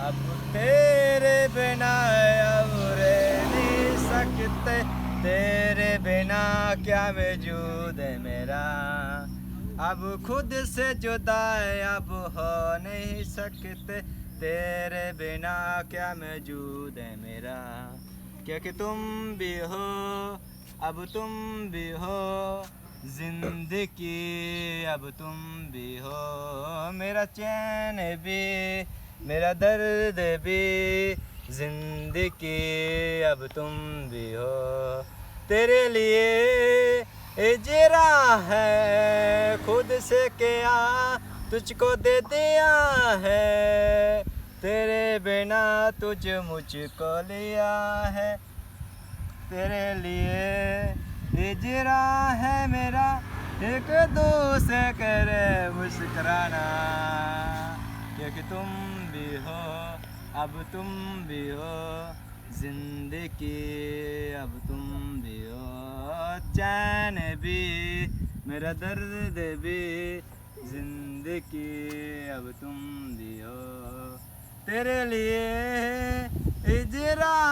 अब तेरे बिना अब रह नहीं सकते, तेरे बिना क्या वजूद है मेरा। अब खुद से जुदा अब हो नहीं सकते, तेरे बिना क्या मौजूद है मेरा। क्योंकि तुम भी हो, अब तुम भी हो जिंदगी, अब तुम भी हो मेरा चैन भी, मेरा दर्द भी जिंदगी, अब तुम भी हो। तेरे लिए इजरा है खुद से किया, तुझको दे दिया है, तेरे बिना तुझ मुझको लिया है। तेरे लिए इजरा है मेरा एक दूसरे करे मुस्कुराना। क्योंकि तुम भी हो, अब तुम भी हो जिंदगी, अब तुम भी हो चैन भी, मेरा दर्द भी जिंदगी, अब तुम भी हो। तेरे लिए इजरा